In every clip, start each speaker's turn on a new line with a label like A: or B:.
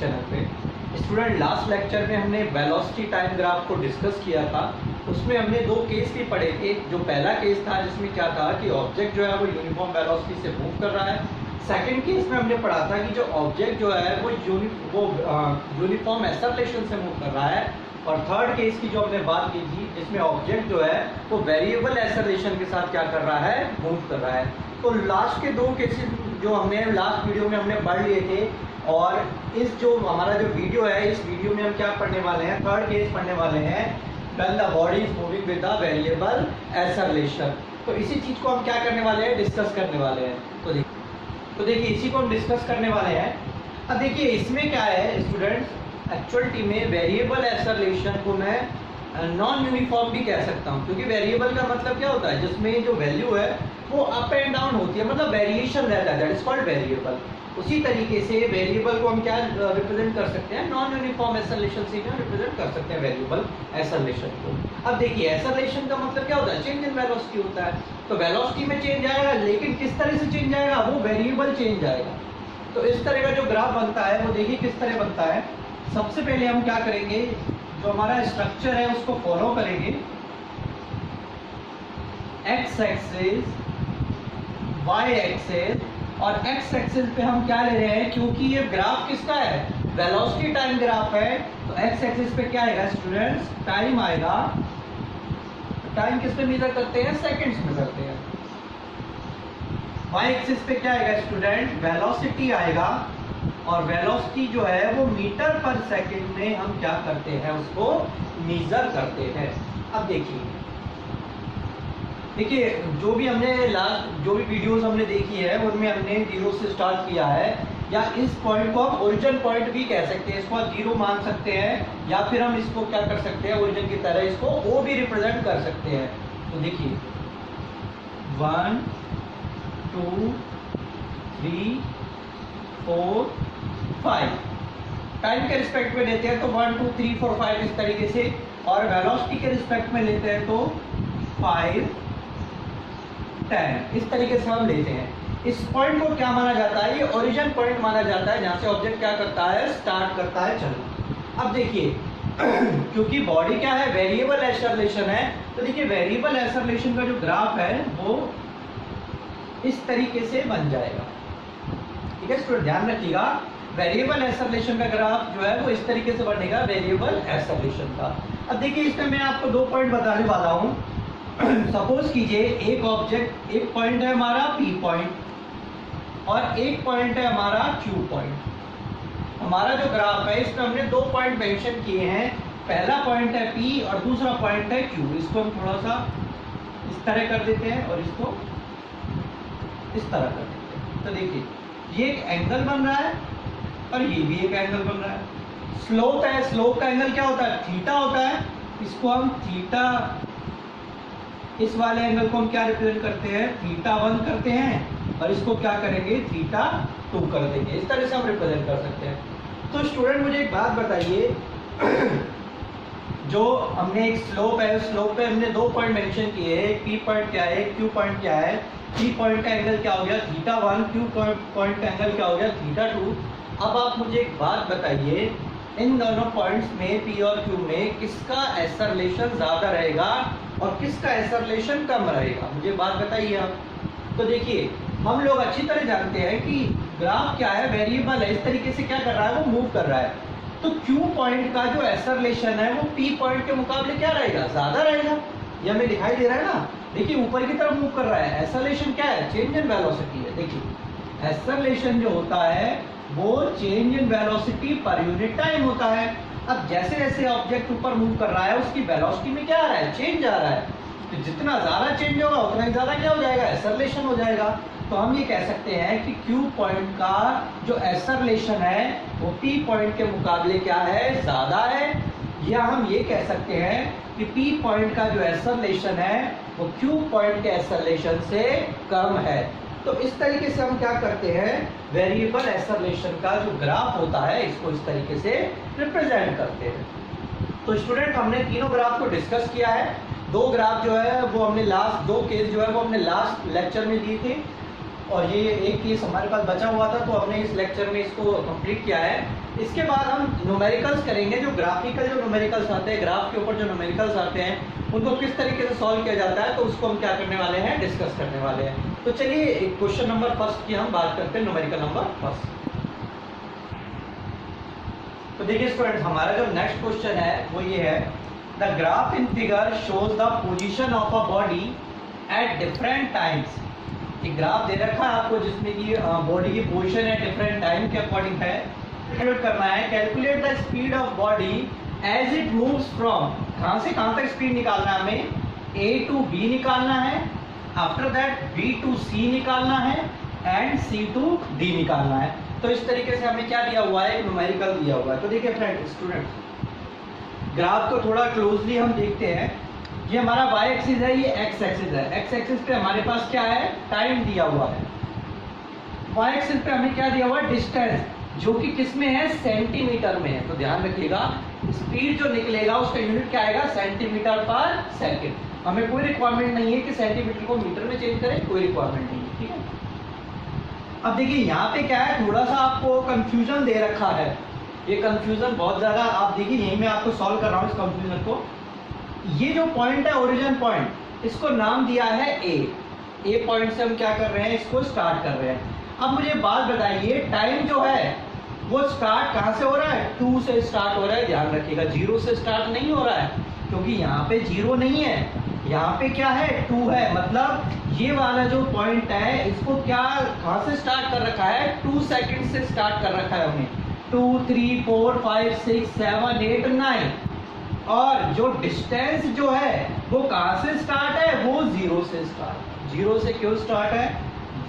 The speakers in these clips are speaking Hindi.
A: चैनल पे। स्टूडेंट, लास्ट लेक्चर में हमने वेलोसिटी टाइम ग्राफ को डिस्कस किया था। उसमें हमने दो केस भी पढ़े थे। जो पहला केस था जिसमें क्या था कि ऑब्जेक्ट जो है वो यूनिफॉर्म वेलोसिटी से मूव कर रहा है। सेकंड केस में हमने पढ़ा था कि जो ऑब्जेक्ट जो है वो यूनिफॉर्म एक्सेलरेशन से मूव कर रहा है। और थर्ड केस की जो हमने बात की थी जिसमें ऑब्जेक्ट जो है वो वेरिएबल एक्सेलरेशन के साथ क्या कर रहा है, मूव कर रहा है। तो लास्ट के दो केसेस जो हमने लास्ट वीडियो में हमने पढ़ लिए थे, और इस जो हमारा जो वीडियो है इस वीडियो में हम क्या पढ़ने वाले हैं, थर्ड केस पढ़ने वाले हैं, when the body is moving with the variable acceleration. तो इसी चीज को हम क्या करने वाले हैं, डिस्कस करने वाले हैं। तो देखिए इसी को हम डिस्कस करने वाले हैं। अब देखिए इसमें क्या है स्टूडेंट्स, एक्चुअलिटी में वेरिएबल एक्सेलरेशन को मैं नॉन यूनिफॉर्म भी कह सकता हूँ, क्योंकि वेरिएबल का मतलब क्या होता है, जिसमें जो वैल्यू है वो अप एंड डाउन होती है, मतलब वेरिएशन रहता है, दैट इज कॉल्ड वेरिएबल। उसी तरीके से वेरिएबल को हम क्या रिप्रेजेंट कर सकते हैं, नॉन यूनिफॉर्म एक्सेलरेशन से रिप्रेजेंट कर सकते हैं वेरिएबल एक्सेलरेशन को। अब देखिए एक्सेलरेशन का मतलब क्या होता है, चेंज इन वेलोसिटी होता है। तो वेलोसिटी में चेंज आएगा, लेकिन किस तरह से चेंज आएगा, वो वेरिएबल चेंज आएगा। तो इस तरह का जो ग्राफ बनता है वो देखिए किस तरह बनता है। सबसे पहले हम क्या करेंगे, जो हमारा स्ट्रक्चर है उसको फॉलो करेंगे। एक्स एक्सिस, वाई एक्सिस, और एक्स एक्सिस पे हम क्या ले रहे हैं, क्योंकि ये ग्राफ किसका है, वेलोसिटी टाइम ग्राफ है, तो एक्स एक्सिस पे क्या आएगा स्टूडेंट्स, टाइम आएगा। टाइम किस पे मेजर करते हैं, सेकंड्स में करते हैं। वाई एक्सिस पे क्या आएगा स्टूडेंट, वेलोसिटी आएगा, और वेलोसिटी जो है वो मीटर पर सेकंड में हम क्या करते हैं, उसको मेजर करते हैं। अब देखिए जो भी हमने लास्ट जो भी वीडियोस हमने देखी है उनमें हमने जीरो से स्टार्ट किया है, या इस पॉइंट को हम ओरिजिन पॉइंट भी कह सकते हैं, इसको जीरो मान सकते हैं, या फिर हम इसको क्या कर सकते हैं, ओरिजिन की तरह इसको ओ भी रिप्रेजेंट कर सकते हैं। तो देखिए 1 2 3 4 5 टाइम के रिस्पेक्ट में लेते हैं तो 1 2 3 4 5 इस तरीके से, और वेलोसिटी के रिस्पेक्ट में लेते हैं तो 5 10 इस तरीके से हम लेते हैं। इस पॉइंट को क्या माना जाता है, ये ओरिजिन पॉइंट माना जाता है, जहां से ऑब्जेक्ट क्या करता है, स्टार्ट करता है चलना। अब देखिए क्योंकि बॉडी क्या है, वेरिएबल एक्सेलरेशन है, तो देखिए वेरिएबल एक्सेलरेशन का जो ग्राफ है वो इस तरीके से बन जाएगा। ठीक है स्टूडेंट, ध्यान रखिएगा, वेरिएबल एक्सेलरेशन का ग्राफ जो है वो इस तरीके से बनेगा, वेरिएबल एक्सेलरेशन का। अब देखिए इसमें मैं आपको दो पॉइंट बताने वाला हूँ। सपोज कीजिए एक ऑब्जेक्ट, एक पॉइंट है हमारा P पॉइंट, और एक पॉइंट है हमारा Q पॉइंट। हमारा जो ग्राफ है इसमें हमने दो पॉइंट मेंशन किए हैं, पहला पॉइंट है P और दूसरा पॉइंट है Q। इसको हम थोड़ा सा इस तरह कर देते हैं और इसको इस तरह कर देते हैं। तो देखिए ये एक एंगल बन रहा है और ये भी एक एंगल बन रहा है। स्लोप है, स्लोप का एंगल क्या होता है, थीटा होता है। इसको हम थीटा, इस वाले एंगल को हम क्या रिप्रेजेंट करते हैं, θ1 करते हैं, और इसको क्या करेंगे, θ2 कर देंगे। इस तरह से हम रिप्रेजेंट कर सकते हैं। तो स्टूडेंट मुझे एक बात बताइए, जो हमने एक स्लोप है, स्लोप पे हमने दो पॉइंट मेंशन किए हैं, P पॉइंट क्या है, Q पॉइंट क्या है। P पॉइंट का एंगल क्या हो गया, θ1, Q पॉइंट का एंगल क्या हो गया, θ2। अब आप मुझे एक बात बताइए, इन दोनों पॉइंट्स में P और Q में किसका एक्सेलरेशन ज्यादा रहेगा और किसका एक्सेलरेशन कम रहेगा, मुझे बात बताइए आप। तो देखिए हम लोग अच्छी तरह जानते हैं कि ग्राफ क्या है, वेरिएबल है, इस तरीके से क्या कर रहा है, वो मूव कर रहा है। तो Q पॉइंट का जो एक्सेलरेशन है वो P पॉइंट के मुकाबले क्या रहेगा, ज्यादा रहेगा। ये हमें दिखाई दे रहा है ना, देखिए ऊपर की तरफ मूव कर रहा है। एक्सेलरेशन क्या है, चेंज इन वेलोसिटी है। देखिए एक्सेलरेशन जो होता है वो change in velocity per unit time होता है। अब जैसे जैसे ऑब्जेक्ट ऊपर मूव कर रहा है उसकी वेलोसिटी में क्या आ रहा है, चेंज आ रहा है। तो जितना ज्यादा चेंज होगा उतना ही ज्यादा क्या हो जाएगा, एक्सेलरेशन हो जाएगा। तो हम ये कह सकते हैं कि Q पॉइंट का जो एक्सेलरेशन है वो P पॉइंट के मुकाबले क्या है, ज्यादा है। या हम ये कह सकते हैं कि P पॉइंट का जो एक्सेलरेशन है वो Q पॉइंट के एक्सेलरेशन से कम है। तो इस तरीके से हम क्या करते हैं, वेरिएबल एक्सेलरेशन का जो ग्राफ होता है इसको इस तरीके से रिप्रेजेंट करते हैं। तो स्टूडेंट हमने तीनों ग्राफ को डिस्कस किया है। दो ग्राफ जो है वो हमने लास्ट, दो केस जो है वो हमने लास्ट लेक्चर में दिए थे। और ये एक केस हमारे पास बचा हुआ था, तो हमने इस लेक्चर में इसको कंप्लीट किया है। इसके बाद हम न्यूमेरिकल्स करेंगे, जो ग्राफिकल जो न्यूमेरिकल्स आते हैं, ग्राफ के ऊपर जो न्यूमेरिकल्स आते हैं उनको किस तरीके से सॉल्व किया जाता है, तो उसको हम क्या करने वाले हैं, डिस्कस करने वाले हैं। तो चलिए क्वेश्चन नंबर फर्स्ट की हम बात करते हैं, न्यूमेरिकल नंबर फर्स्ट। तो देखिए स्टूडेंट्स, हमारा जो नेक्स्ट क्वेश्चन है वो ये है, the graph in figure shows the position of a body at different times. एक ग्राफ दे रखा है आपको जिसमें कि बॉडी की पोजीशन है डिफरेंट टाइम के अकॉर्डिंग है। कैलकुलेट करना है, calculate the speed of body as it moves from, कहाँ से कहाँ तक स्पीड निकालना है हमें, A to B निकालना है, after that B to C निकालना है एंड C to D निकालना है। तो इस तरीके से हमें क्या दिया हुआ है, एक न्यूमेरिकल दिया हुआ है। तो देखिए फ्रेंड स्टूडेंट्स, ग्राफ को थोड़ा क्लोजली हम देखते हैं। ये हमारा y एक्सिस है, ये x एक्सिस है। x एक्सिस पे हमारे पास क्या है, टाइम दिया हुआ है। y एक्सिस पे हमें क्या दिया हुआ है, डिस्टेंस, जो कि किस में है, सेंटीमीटर में है। तो ध्यान रखिएगा, स्पीड जो निकलेगा उसका यूनिट क्या आएगा, सेंटीमीटर पर सेकंड। हमें कोई रिक्वायरमेंट नहीं है कि सेंटीमीटर को मीटर में चेंज करें, कोई रिक्वायरमेंट नहीं है, ठीक है। अब देखिए यहाँ पे क्या है, थोड़ा सा आपको कंफ्यूजन दे रखा है। ये कंफ्यूजन बहुत ज्यादा, आप देखिए यही मैं आपको सॉल्व कर रहा हूँ इस कंफ्यूजन को। ये जो पॉइंट है ओरिजिन पॉइंट, इसको नाम दिया है ए पॉइंट से हम क्या कर रहे हैं, इसको स्टार्ट कर रहे हैं। अब मुझे बात बताइए, टाइम जो है वो स्टार्ट कहाँ से हो रहा है, 2 से स्टार्ट हो रहा है। ध्यान रखिएगा, 0 से स्टार्ट नहीं हो रहा है, क्योंकि यहाँ पे 0 नहीं है, यहाँ पे क्या है, 2 है। मतलब ये वाला जो पॉइंट है इसको क्या, कहाँ से स्टार्ट कर रखा है, 2 सेकंड से स्टार्ट कर रखा है हमने। 2 3 4 5 6 7 8 9। और जो डिस्टेंस जो है वो कहाँ से स्टार्ट है, वो 0 से स्टार्ट। 0 से क्यों स्टार्ट है,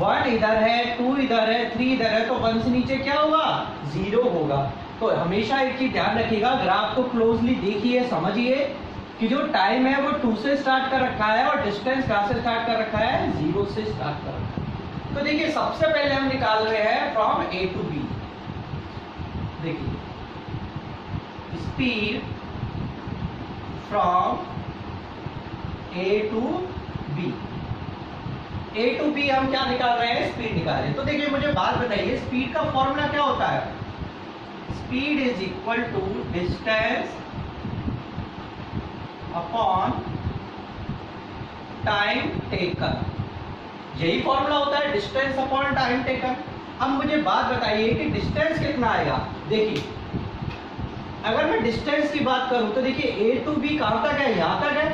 A: 1 इधर है, 2 इधर है, 3 इधर है, तो 1 से नीचे क्या होगा, 0 होगा। तो हमेशा एक चीज ध्यान रखिएगा, ग्राफ को क्लोजली देखिए, समझिए कि जो टाइम है वो 2 से स्टार्ट कर रखा है और डिस्टेंस कहाँ से स्टार्ट कर रखा है, 0 से स्टार्ट कर रखा है। तो देखिए सबसे पहले हम निकाल रहे हैं फ्रॉम A to B। देखिए speed from A to B। A to B हम क्या निकाल रहे हैं, स्पीड निकाल रहे हैं। तो देखिए मुझे बात बताइए, स्पीड का फॉर्मूला क्या होता है, speed is equal to distance upon time taken. यही फॉर्मूला होता है, डिस्टेंस अपॉन टाइम टेकन। अब मुझे बात बताइए कि डिस्टेंस कितना आएगा। देखिए अगर मैं डिस्टेंस की बात करूं तो देखिए A to B कहां तक है, यहां तक है,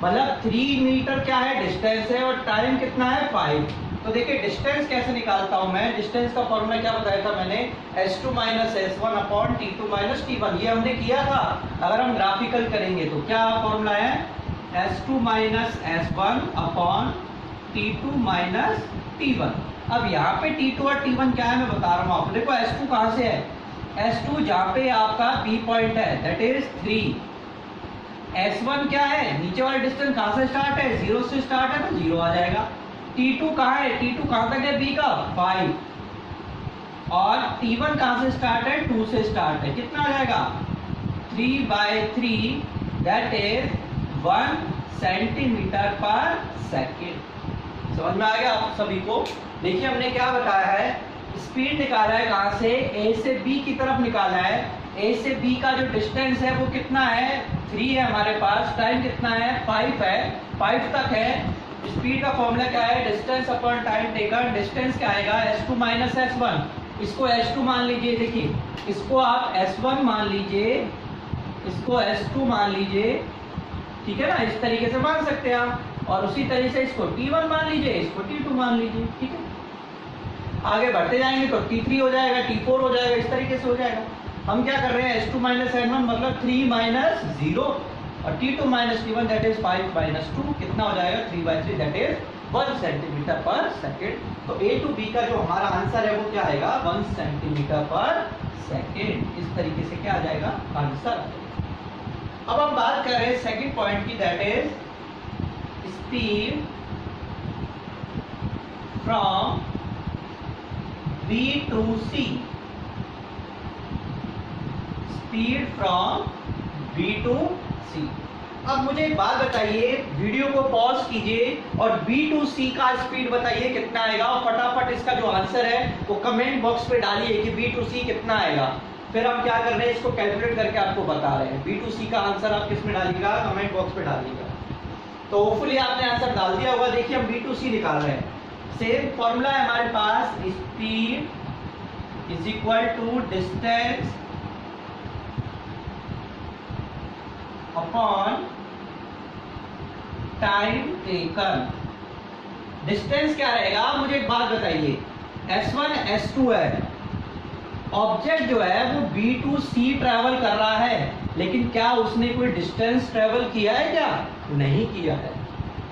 A: मतलब 3 मीटर क्या है, डिस्टेंस है, और टाइम कितना है, 5। तो देखिए डिस्टेंस कैसे निकालता हूं मैं, डिस्टेंस का फॉर्मूला क्या बताया था मैंने, S2 - S1 upon T2 - T1। ये हमने किया था। अगर हम ग्राफिकल करेंगे तो क्या फॉर्मूला है, S2 - S1 upon T2 - T1। अब यहाँ पे T2 और T1 क्या है मैं बता रहा हूँ आपको। देखो S2 कहाँ से है, S2 जहाँ पे आपका B पॉइंट है, दैट इज 3। S1 क्या है, नीचे वाला डिस्टेंस कहाँ से स्टार्ट है, 0 से स्टार्ट है, तो 0 आ जाएगा। T2 कहाँ है, T2 कहाँ तक है B का, 5। और T1 कहाँ से स्टार्ट है, 2 से स्टार्ट है, कितना आ जाएगा, 3/3, दैट इज 1 सेंटीमीटर पर सेकेंड। समझ में आ गया आप सभी को। देखिए हमने क्या बताया है, स्पीड निकाला है कहाँ से, A से B की तरफ निकाला है। A से B का जो डिस्टेंस है वो कितना है, 3 है हमारे पास, टाइम कितना है, 5 है, 5 तक है। स्पीड का फॉर्मूला क्या है, distance upon time taken. Distance क्या आएगा, S2 - S1। इसको S2 मान लीजिए, देखिए इसको आप S1 मान लीजिए, इसको S2 मान लीजिए, ठीक है ना, इस तरीके से मान सकते हैं आप। और उसी तरीके से इसको T1 मान लीजिए, इसको T2 मान लीजिए, ठीक है। आगे बढ़ते जाएंगे तो T3 हो जाएगा, T4 हो जाएगा, इस तरीके से हो जाएगा। हम क्या कर रहे हैं, S2 - S1 मतलब 3 - 0, और T2 - T1 दैट इज 5 - 2, कितना हो जाएगा, 3/3, दैट इज 1 सेंटीमीटर पर सेकेंड। तो A to B का जो हमारा आंसर है वो क्या आएगा, 1 सेंटीमीटर पर सेकेंड। इस तरीके से क्या आ जाएगा, आंसर। अब हम बात कर रहे हैं सेकेंड पॉइंट की, that is speed from B to C। Speed from B to C। अब मुझे एक बात बताइए, वीडियो को पॉज कीजिए और B2C का स्पीड बताइए कितना आएगा, और फटाफट इसका जो आंसर है वो कमेंट बॉक्स पे डालिए कि B2C कितना आएगा। फिर हम क्या कर रहे हैं, इसको कैलकुलेट करके आपको बता रहे हैं। B2C का आंसर आप किस में डालिएगा, कमेंट बॉक्स पे डालिएगा। तो होपफुली आपने आंसर डाल दिया होगा। देखिए हम B2C निकाल रहे हैं। सेम फॉर्मूला है हमारे पास, speed is equal to distance upon time taken. Distance क्या रहेगा, मुझे एक बात बताइए, S1 S2 है, ऑब्जेक्ट जो है वो B2C ट्रैवल कर रहा है, लेकिन क्या उसने कोई डिस्टेंस ट्रैवल किया है, क्या नहीं किया है।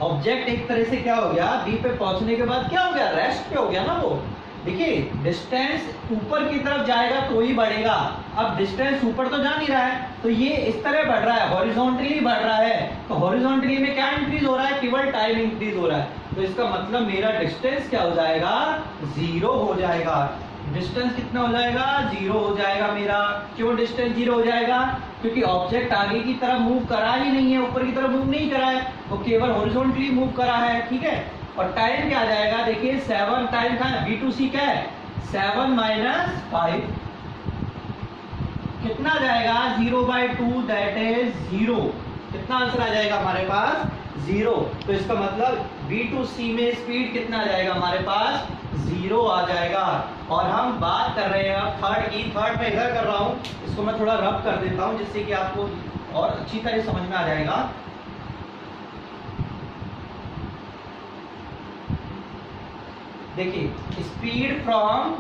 A: ऑब्जेक्ट एक तरह से क्या हो गया, B पे पहुंचने के बाद क्या हो गया, रेस्ट पे हो गया ना वो। देखिए डिस्टेंस ऊपर की तरफ जाएगा तो ही बढ़ेगा, अब डिस्टेंस ऊपर तो जा नहीं रहा है, तो ये इस तरह बढ़ रहा है, हॉरिजॉन्टली बढ़ रहा है। तो हॉरिजॉन्टली में क्या इंक्रीज हो रहा है, केवल टाइम इंक्रीज हो रहा है। तो इसका मतलब मेरा डिस्टेंस क्या हो जाएगा, 0 हो जाएगा। डिस्टेंस कितना हो जाएगा, 0 हो जाएगा मेरा। क्यों डिस्टेंस 0 हो जाएगा, क्योंकि ऑब्जेक्ट आगे की तरफ मूव करा ही नहीं है, ऊपर की तरफ मूव नहीं करा है, वो केवल हॉरिजॉन्टली मूव करा है, ठीक है। और टाइम क्या आ जाएगा, देखिए 7 टाइम का B2C क्या है, 7 - 5 कितना आ जाएगा, 0/2 दैट इज 0। कितना आंसर आ जाएगा हमारे पास, 0। तो इसका मतलब B2C में स्पीड कितना आ जाएगा हमारे पास, 0 आ जाएगा। और हम बात कर रहे हैं थर्ड की। थर्ड में इधर कर रहा हूं, इसको मैं थोड़ा रब कर देता हूं जिससे कि आपको और अच्छी तरह समझ में आ जाएगा। देखिए स्पीड फ्रॉम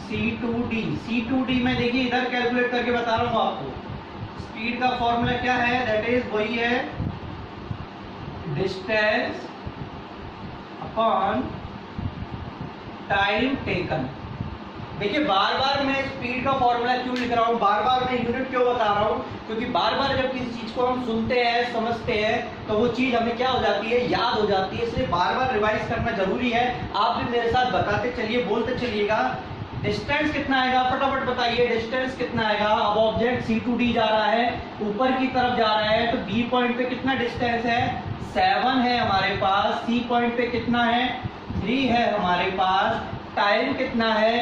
A: C2D में देखिए इधर कैलकुलेट करके बता रहा हूं आपको। स्पीड का फॉर्मूला क्या है, दैट इज वही है, डिस्टेंस अपॉन टाइम टेकन। देखिए बार बार मैं स्पीड का फॉर्मूला क्यों लिख रहा हूँ, बार बार मैं यूनिट क्यों बता रहा हूँ, क्योंकि बार बार जब किसी चीज को हम सुनते हैं समझते हैं तो वो चीज हमें क्या हो जाती है, याद हो जाती है। इसलिए बार बार रिवाइज करना जरूरी है। आप भी मेरे साथ बताते चलिए, बोलते चलिएगा। डिस्टेंस कितना आएगा, फटाफट बताइए, डिस्टेंस कितना आएगा। अब ऑब्जेक्ट C2D जा रहा है, ऊपर की तरफ जा रहा है, तो B पॉइंट पे कितना डिस्टेंस है, 7 है हमारे पास। C पॉइंट पे कितना है, 3 है हमारे पास। टाइम कितना है,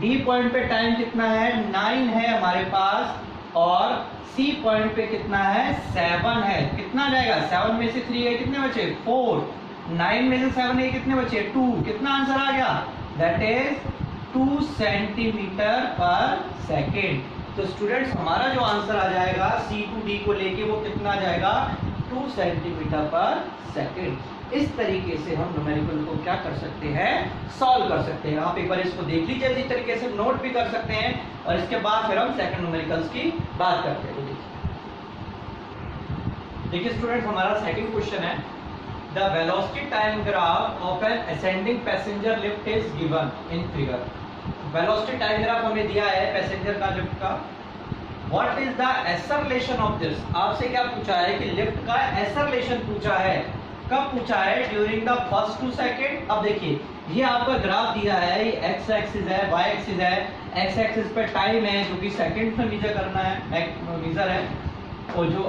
A: D पॉइंट पे टाइम कितना है, 9 है हमारे पास। और C पॉइंट पे कितना है, 7 है। कितना जाएगा, 7 में से 3 है, कितने बचे, 4। 9 में से 7 है, कितने बचे, 2। कितना आंसर आ गया, दैट इज 2 सेंटीमीटर पर सेकेंड। तो स्टूडेंट्स हमारा जो आंसर आ जाएगा C2D को लेके वो कितना आ जाएगा, 2 सेंटीमीटर पर सेकेंड। इस तरीके से हम न्यूमेरिकल को क्या कर सकते हैं, सॉल्व कर सकते हैं। आप एक बार इसको देख लीजिए, इस तरीके से नोट भी कर सकते हैं, और इसके बाद फिर हम सेकंड न्यूमेरिकल्स की बात करते हैं। देखिए स्टूडेंट्स हमारा सेकंड क्वेश्चन है, the velocity time graph of N ascending passenger lift is given in figure. Velocity time graph हमें दिया है पैसेंजर का, लिफ्ट का। What is the acceleration of this, आपसे क्या पूछा है कि लिफ्ट का एक्सेलरेशन पूछा है। कब पूछा है, ड्यूरिंग द फर्स्ट 2 सेकेंड। अब देखिए ये आपका ग्राफ दिया है, ये एक्स एक्सिस है, वाई एक्सिस है। एक्स एक्सिस पे टाइम है जो कि सेकंड में मीजर करना है, मीजर है। और जो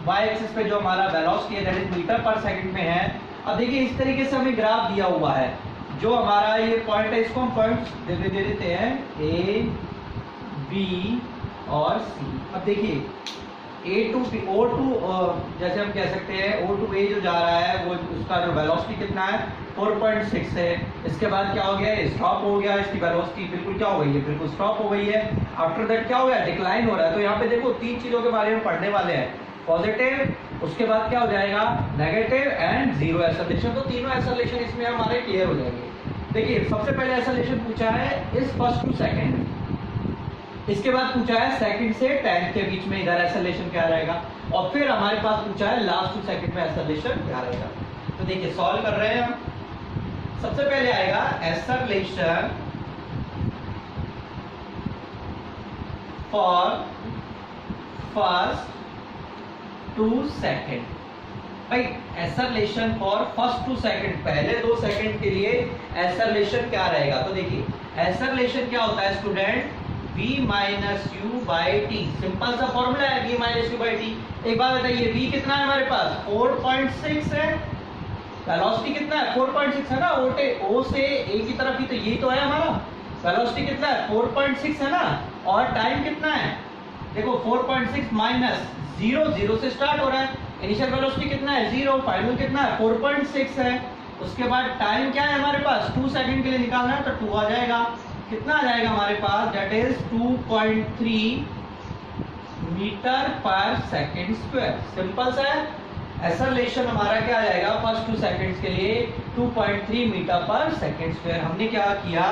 A: वाई एक्सिस पे जो हमारा वेलोसिटी है that is metre per second में है। अब देखिए इस तरीके से हमें ग्राफ दिया हुआ है, जो हमारा ये पॉइंट है इसको हम पॉइंट्स दे देते हैं, A, B और C। अब देखिए A to B, O to जैसे हम कह सकते हैं O to A जो जा रहा है वो उसका जो वेलोसिटी कितना है, 4.6 है। इसके बाद क्या हो गया, स्टॉप हो गया, इसकी वेलोसिटी बिल्कुल क्या हो गई है, बिल्कुल स्टॉप हो गई है। आफ्टर दैट क्या हो गया, डिक्लाइन हो रहा है। तो यहाँ पे देखो 3 चीजों के बारे में पढ़ने वाले हैं, पॉजिटिव, उसके बाद क्या हो जाएगा, नेगेटिव एंड 0 एक्सेलरेशन। तो तीनों एक्सेलरेशन इसमें हमारे क्लियर हो जाएंगे। देखिए सबसे पहले एक्सेलरेशन पूछा है इस फर्स्ट 2 सेकेंड, इसके बाद पूछा है सेकंड से 10 के बीच में इधर एक्सेलरेशन क्या रहेगा, और फिर हमारे पास पूछा है लास्ट 2 सेकंड में एक्सेलरेशन क्या रहेगा। तो देखिए सॉल्व कर रहे हैं हम। सबसे पहले आएगा एक्सेलरेशन फॉर फर्स्ट 2 सेकंड। भाई एक्सेलरेशन फॉर फर्स्ट 2 सेकंड, पहले 2 सेकंड के लिए एक्सेलरेशन क्या रहेगा। तो देखिए एक्सेलरेशन क्या होता है student, v minus u by T. Simple सा फॉर्मूला है v minus u by T. एक बात बताइए, v कितना है हमारे पास? 4.6 है। वेलोसिटी कितना है? 4.6 है ना। ओ से ए की तरफ ही तो यही तो है हमारा। वेलोसिटी कितना है? 4.6 है ना। और टाइम कितना है? देखो 4.6 माइनस 0 से स्टार्ट हो रहा है। इनिशियल वेलोसिटी कितना है? 0। फाइनल कितना है? 4.6 है। उसके बाद टाइम क्या है हमारे पास? 2 सेकंड के लिए निकालना है तो 2 आ जाएगा। कितना आ जाएगा हमारे पास? That is 2.3 metre per second square. Simple सा है। एक्सेलरेशन हमारा क्या आ जाएगा फर्स्ट 2 सेकंड्स के लिए? 2.3 मीटर पर सेकंड स्क्वायर। हमने क्या किया?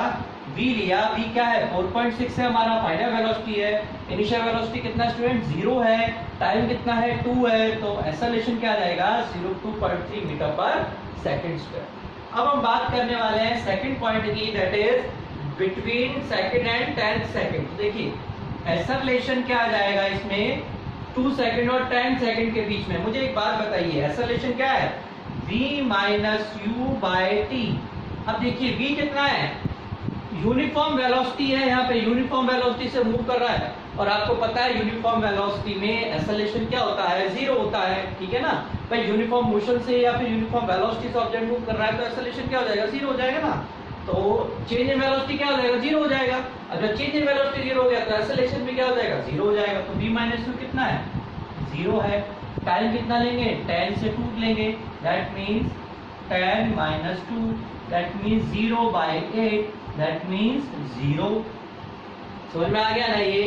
A: v लिया। v क्या है? 4.6 है हमारा। फाइनल वेलोसिटी है। इनिशियल वेलोसिटी कितना स्टूडेंट? 0 है। टाइम कितना है? 2 है। तो एक्सेलरेशन क्या आ जाएगा? 2.3 मीटर पर सेकंड स्क्वायर। अब हम बात करने वाले हैं सेकंड पॉइंट की, that is between second and 10 second. देखिए एक्सेलरेशन क्या आ जाएगा इसमें? 2 सेकंड और 10 सेकंड के बीच में। मुझे एक बात बताइए, एक्सेलरेशन क्या है? v minus u by T. अब देखिए v कितना है? यूनिफॉर्म वेलोसिटी है, यहाँ पे यूनिफॉर्म वेलोसिटी से मूव कर रहा है। और आपको पता है यूनिफॉर्म वेलोसिटी में एक्सेलरेशन क्या होता है? 0 होता है। ठीक है ना भाई। यूनिफॉर्म मोशन से या फिर यूनिफॉर्म वेलोसिटी से ऑब्जेक्ट मूव कर रहा है तो एक्सेलरेशन क्या हो जाएगा? 0 हो जाएगा ना। तो चेंज इन वेलोसिटी क्या हो जाएगा? 0 हो जाएगा। अगर चेंज इन वेलोसिटी 0 हो गया तो एक्सेलरेशन भी क्या हो जाएगा? 0 हो जाएगा। तो v माइनस यू कितना है? 0 है। टाइम कितना लेंगे? 10 से 2 लेंगे। That means 10 minus 2, that means 0 by 8, that means 0। समझ में आ गया ना ये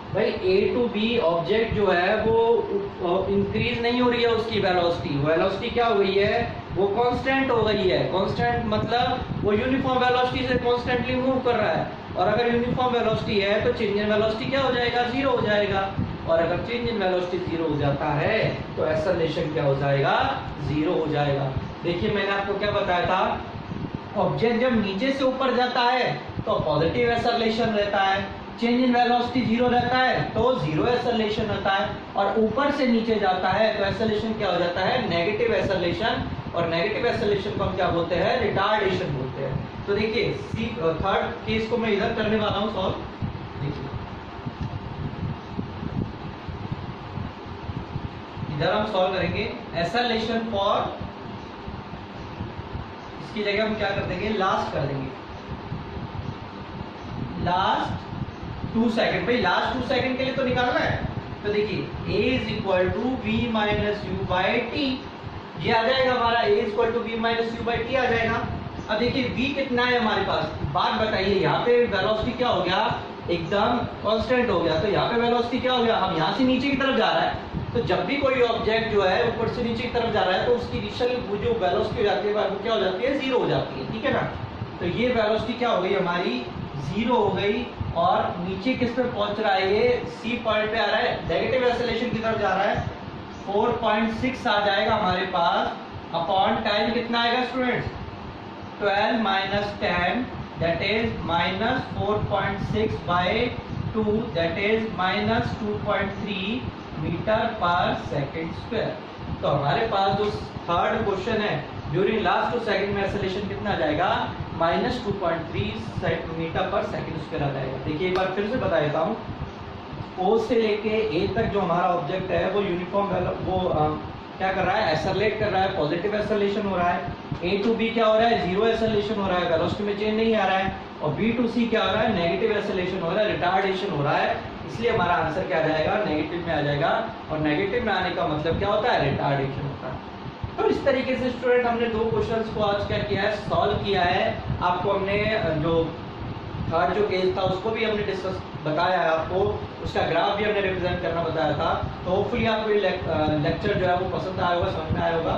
A: भाई? A टू B ऑब्जेक्ट जो है वो इंक्रीज नहीं हो रही है उसकी वेलोसिटी। वेलोसिटी क्या हो गई है? वो कांस्टेंट हो गई है। कांस्टेंट मतलब वो यूनिफॉर्म वेलोसिटी से कांस्टेंटली मूव कर रहा है। और अगर यूनिफॉर्म वेलोसिटी है तो चेंज इन वेलोसिटी क्या हो जाएगा? 0 हो जाएगा। और अगर चेंज इन वेलोसिटी 0 हो जाता है तो एक्सेलरेशन क्या हो जाएगा? 0 हो जाएगा। देखिए मैंने आपको क्या बताया था, ऑब्जेक्ट जब नीचे से ऊपर जाता है तो पॉजिटिव एक्सेलरेशन रहता है। चेंज इन वेलोसिटी 0 रहता है तो 0 एक्सेलरेशन रहता है। और ऊपर से नीचे जाता है तो एक्सेलरेशन क्या हो जाता है? Negative acceleration. और नेगेटिव एक्सेलरेशन को हम क्या बोलते हैं? रिटार्डेशन बोलते हैं। तो देखिए थर्ड केस को मैं इधर करने वाला हूँ सॉल्व। देखिए इधर हम सॉल्व करेंगे एक्सेलरेशन फॉर, इसकी जगह हम क्या कर देंगे? लास्ट कर देंगे। Last 2 second. भाई लास्ट 2 सेकंड के लिए तो निकालना है। तो देखिए a is equal to v minus u by t. ये आ जाएगा हमारा a is equal to v minus u by t आ जाएगा। अब देखिए v कितना है हमारे पास? बात बताइए, यहाँ पे वेलोसिटी क्या हो गया? एकदम कांस्टेंट हो गया। तो यहाँ पे वेलोसिटी क्या हो गया? अब यहाँ से नीचे की तरफ जा रहा है। तो जब भी कोई ऑब्जेक्ट जो है ऊपर से नीचे की तरफ जा रहा है तो उसकी इनिशियल जो वेलोसिटी हो जाती है वो क्या हो जाती है? 0 हो जाती है। ठीक है ना। तो ये वेलोसिटी क्या हो गई हमारी? 0 हो गई। और नीचे किस पे पहुंच रहा है? ये सी पॉइंट पे आ रहा है, नेगेटिव एक्सेलरेशन की तरफ जा रहा है। 4.6 आ जाएगा हमारे पास। अपॉन टाइम कितना आएगा students? 12 minus 10 that is minus 4.6 by 2 that is minus 2.3 metre per second square. तो हमारे पास जो थर्ड क्वेश्चन है, ड्यूरिंग लास्ट 2 सेकंड में एक्सेलरेशन कितना आ जाएगा? Minus 2.3 metre per second square आ जाएगा। देखिए एक बार फिर से बता देता हूँ। O से लेके A तक जो हमारा ऑब्जेक्ट है वो यूनिफॉर्म क्या कर रहा है? एक्सेलरेट कर रहा है। पॉजिटिव एक्सेलरेशन हो रहा है। A टू B क्या हो रहा है? 0 एक्सेलरेशन हो रहा है। वेलोसिटी में चेंज नहीं आ रहा है। और B टू C क्या हो रहा है? नेगेटिव एक्सेलरेशन हो रहा है, रिटार्डेशन हो रहा है। इसलिए हमारा आंसर क्या आ जाएगा? नेगेटिव में आ जाएगा। और नेगेटिव में आने का मतलब क्या होता है? रिटार्डेशन होता है। तो इस तरीके से स्टूडेंट हमने 2 क्वेश्चंस को आज क्या किया है? सॉल्व किया है। आपको हमने जो थर्ड जो केस था उसको भी हमने डिस्कस बताया है, आपको उसका ग्राफ भी हमने रिप्रेजेंट करना बताया था। तो होपफुली आपको ये लेक्चर जो है वो पसंद आया होगा, समझ में आया होगा।